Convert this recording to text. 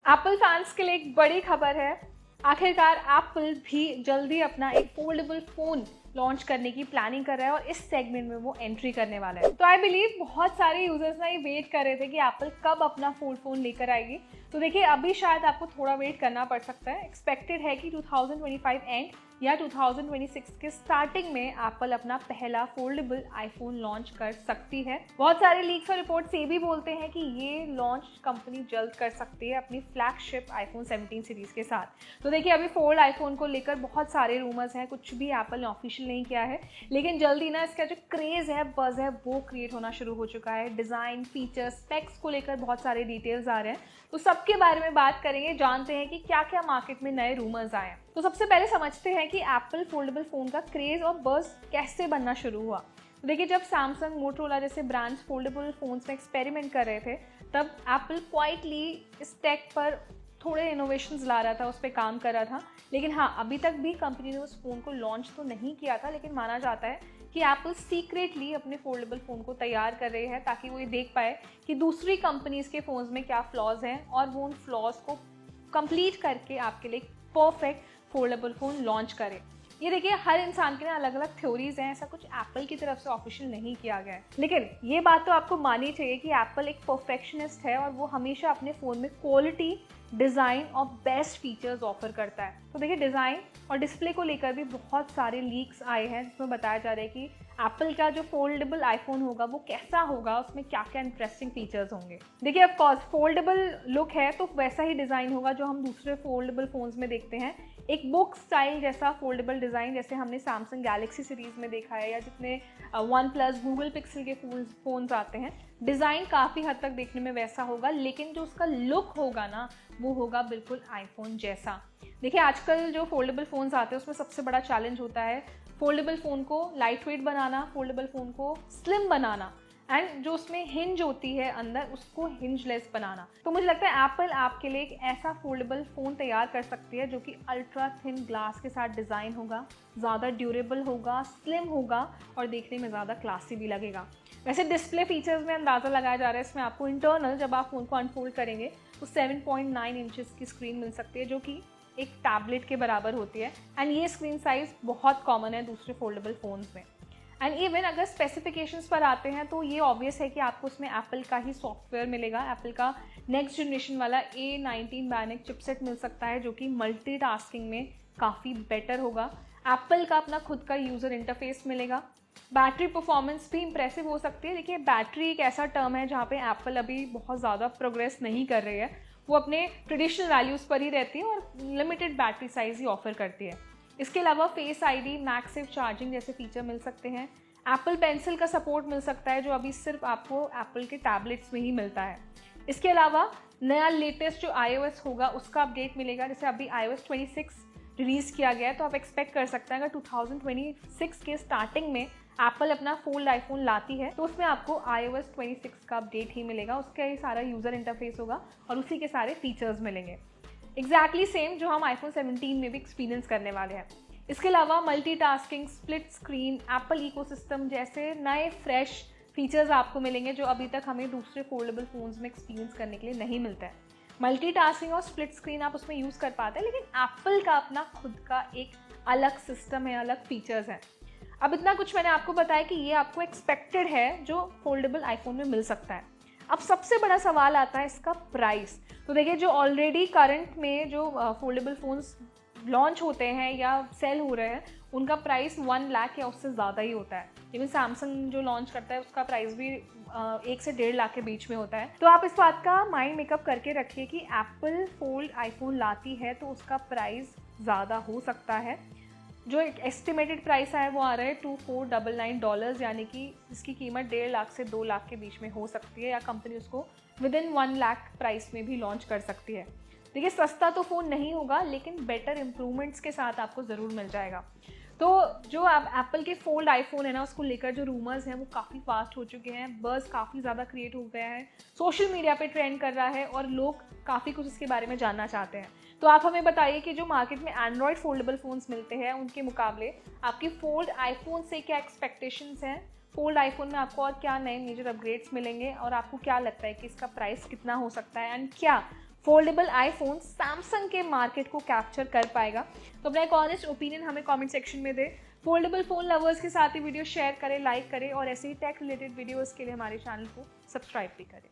Apple fans के लिए एक बड़ी खबर है। आखिरकार एप्पल भी जल्दी अपना एक फोल्डेबल फ़ोन लॉन्च करने की प्लानिंग कर रहा है और इस सेगमेंट में वो एंट्री करने वाला है। तो आई बिलीव बहुत सारे यूजर्स ना ये वेट कर रहे थे कि एप्पल कब अपना फोल्ड फ़ोन लेकर आएगी। तो देखिए अभी शायद आपको थोड़ा वेट करना पड़ सकता है। एक्सपेक्टेड है कि 2025 एंड या 2026 के स्टार्टिंग में एप्पल अपना पहला फोल्डेबल आईफोन लॉन्च कर सकती है। बहुत सारे लीक्स और रिपोर्ट्स ये भी बोलते हैं कि ये लॉन्च कंपनी जल्द कर सकती है अपनी फ्लैगशिप आईफोन 17 सीरीज के साथ। तो देखिए अभी फोल्ड आईफोन को लेकर बहुत सारे रूमर्स हैं, कुछ भी एप्पल ने ऑफिशियल नहीं किया है, लेकिन जल्दी ना इसका जो क्रेज है, बज़ है, वो क्रिएट होना शुरू हो चुका है। डिज़ाइन, फीचर्स, स्पेक्स को लेकर बहुत सारे डिटेल्स आ रहे हैं, तो सबके बारे में बात करेंगे, जानते हैं कि क्या क्या मार्केट में नए रूमर्स आए हैं। तो सबसे पहले समझते हैं कि एप्पल फोल्डेबल फ़ोन का क्रेज और बज़ कैसे बनना शुरू हुआ। तो देखिए जब सैमसंग, मोटोरोला जैसे ब्रांड्स फोल्डेबल फ़ोन्स में एक्सपेरिमेंट कर रहे थे, तब एप्पल क्वाइटली इस टेक पर थोड़े इनोवेशंस ला रहा था, उस पर काम कर रहा था। लेकिन हाँ, अभी तक भी कंपनी ने उस फ़ोन को लॉन्च तो नहीं किया था, लेकिन माना जाता है कि एप्पल सीक्रेटली अपने फोल्डेबल फ़ोन को तैयार कर रही है ताकि वो ये देख पाए कि दूसरी कंपनीज़ के फ़ोन्स में क्या फ्लॉज हैं और वो उन फ्लॉज को कंप्लीट करके आपके लिए परफेक्ट फोल्डेबल फ़ोन लॉन्च करे। ये देखिए हर इंसान के ना अलग अलग थ्योरीज हैं, ऐसा कुछ एप्पल की तरफ से ऑफिशियल नहीं किया गया है। लेकिन ये बात तो आपको माननी चाहिए कि एप्पल एक परफेक्शनिस्ट है और वो हमेशा अपने फ़ोन में क्वालिटी, डिज़ाइन और बेस्ट फीचर्स ऑफर करता है। तो देखिए डिज़ाइन और डिस्प्ले को लेकर भी बहुत सारे लीक्स आए हैं जिसमें बताया जा रहा है कि एप्पल का जो फोल्डेबल आईफोन होगा वो कैसा होगा, उसमें क्या क्या इंटरेस्टिंग फीचर्स होंगे। देखिए ऑफ कोर्स फोल्डेबल लुक है तो वैसा ही डिज़ाइन होगा जो हम दूसरे फोल्डेबल फ़ोन्स में देखते हैं, एक बुक स्टाइल जैसा फोल्डेबल डिज़ाइन जैसे हमने सैमसंग गैलेक्सी सीरीज़ में देखा है या जितने वन प्लस, गूगल पिक्सल के फ़ोन्स आते हैं। डिज़ाइन काफ़ी हद तक देखने में वैसा होगा, लेकिन जो उसका लुक होगा ना वो होगा बिल्कुल आईफोन जैसा। देखिए आजकल जो फोल्डेबल फ़ोन्स आते हैं उसमें सबसे बड़ा चैलेंज होता है फोल्डेबल फ़ोन को लाइट वेट बनाना, फोल्डेबल फ़ोन को स्लिम बनाना एंड जो उसमें हिंज होती है अंदर उसको हिंजलेस बनाना। तो मुझे लगता है एप्पल आपके लिए एक ऐसा फोल्डेबल फ़ोन तैयार कर सकती है जो कि अल्ट्रा थिन ग्लास के साथ डिज़ाइन होगा, ज़्यादा ड्यूरेबल होगा, स्लिम होगा और देखने में ज़्यादा क्लासी भी लगेगा। वैसे डिस्प्ले फीचर्स में अंदाज़ा लगाया जा रहा है, इसमें आपको इंटरनल जब आप फ़ोन को अनफोल्ड करेंगे तो 7.9 इंचेस की स्क्रीन मिल सकती है जो कि एक टैबलेट के बराबर होती है एंड ये स्क्रीन साइज़ बहुत कॉमन है दूसरे फोल्डेबल फ़ोन्स में। एंड इवन अगर स्पेसिफिकेशंस पर आते हैं तो ये ऑब्वियस है कि आपको उसमें एप्पल का ही सॉफ्टवेयर मिलेगा। एप्पल का नेक्स्ट जनरेशन वाला A19 बायोनिक चिपसेट मिल सकता है जो कि मल्टीटास्किंग में काफ़ी बेटर होगा। एप्पल का अपना खुद का यूज़र इंटरफेस मिलेगा। बैटरी परफॉर्मेंस भी इंप्रेसिव हो सकती है। देखिए बैटरी एक ऐसा टर्म है जहाँ पे एप्पल अभी बहुत ज़्यादा प्रोग्रेस नहीं कर रही है, वो अपने ट्रेडिशनल वैल्यूज़ पर ही रहती है और लिमिटेड बैटरी साइज़ ही ऑफर करती है। इसके अलावा फेस आईडी, मैक्सिव चार्जिंग जैसे फीचर मिल सकते हैं। एप्पल पेंसिल का सपोर्ट मिल सकता है जो अभी सिर्फ आपको एप्पल के टैबलेट्स में ही मिलता है। इसके अलावा नया लेटेस्ट जो iOS होगा उसका अपडेट मिलेगा। जैसे अभी iOS 26 रिलीज़ किया गया है तो आप एक्सपेक्ट कर सकते हैं अगर 2026 के स्टार्टिंग में एप्पल अपना फोल्ड आईफोन लाती है तो उसमें आपको iOS 26 का अपडेट ही मिलेगा, उसका ही सारा यूज़र इंटरफेस होगा और उसी के सारे फीचर्स मिलेंगे एग्जैक्टली सेम जो हम आईफोन 17 में भी एक्सपीरियंस करने वाले हैं। इसके अलावा multitasking, split screen, Apple ecosystem जैसे नए फ्रेश फीचर्स आपको मिलेंगे जो अभी तक हमें दूसरे फोल्डेबल फ़ोन्स में एक्सपीरियंस करने के लिए नहीं मिलता है। मल्टीटास्किंग और स्प्लिट स्क्रीन आप उसमें यूज़ कर पाते हैं, लेकिन एप्पल का अपना खुद का एक अलग सिस्टम है, अलग फीचर्स हैं। अब इतना कुछ मैंने आपको बताया कि ये आपको एक्सपेक्टेड है जो फोल्डेबल आईफोन में मिल सकता है। अब सबसे बड़ा सवाल आता है इसका प्राइस। तो देखिए जो ऑलरेडी करंट में जो फोल्डेबल फ़ोन्स लॉन्च होते हैं या सेल हो रहे हैं उनका प्राइस 1 लाख या उससे ज़्यादा ही होता है। इवन सैमसंग जो लॉन्च करता है उसका प्राइस भी 1 से 1.5 लाख के बीच में होता है। तो आप इस बात का माइंड मेकअप करके रखिए कि एप्पल फोल्ड आईफोन लाती है तो उसका प्राइस ज़्यादा हो सकता है। जो एक एस्टिमेटेड प्राइस है वो आ रहा है $2499, यानी कि इसकी कीमत 1.5 लाख से 2 लाख के बीच में हो सकती है या कंपनी उसको विद इन 1 लाख प्राइस में भी लॉन्च कर सकती है। देखिए सस्ता तो फ़ोन नहीं होगा लेकिन बेटर इम्प्रूवमेंट्स के साथ आपको ज़रूर मिल जाएगा। तो जो आप एप्पल के फोल्ड आईफोन है ना उसको लेकर जो रूमर्स हैं वो काफ़ी फास्ट हो चुके हैं, बज़ काफ़ी ज़्यादा क्रिएट हो गया है, सोशल मीडिया पे ट्रेंड कर रहा है और लोग काफ़ी कुछ इसके बारे में जानना चाहते हैं। तो आप हमें बताइए कि जो मार्केट में एंड्रॉयड फोल्डेबल फ़ोन्स मिलते हैं उनके मुकाबले आपकी फोल्ड आईफोन से क्या एक्सपेक्टेशंस हैं, फोल्ड आईफोन में आपको और क्या नए मेजर अपग्रेड्स मिलेंगे और आपको क्या लगता है कि इसका प्राइस कितना हो सकता है एंड क्या फोल्डेबल आईफोन सैमसंग के मार्केट को कैप्चर कर पाएगा। तो अपना एक ऑनेस्ट ओपिनियन हमें कमेंट सेक्शन में दे। फोल्डेबल फ़ोन लवर्स के साथ ही वीडियो शेयर करें, लाइक करें और ऐसे ही टेक रिलेटेड वीडियोस के लिए हमारे चैनल को सब्सक्राइब भी करें।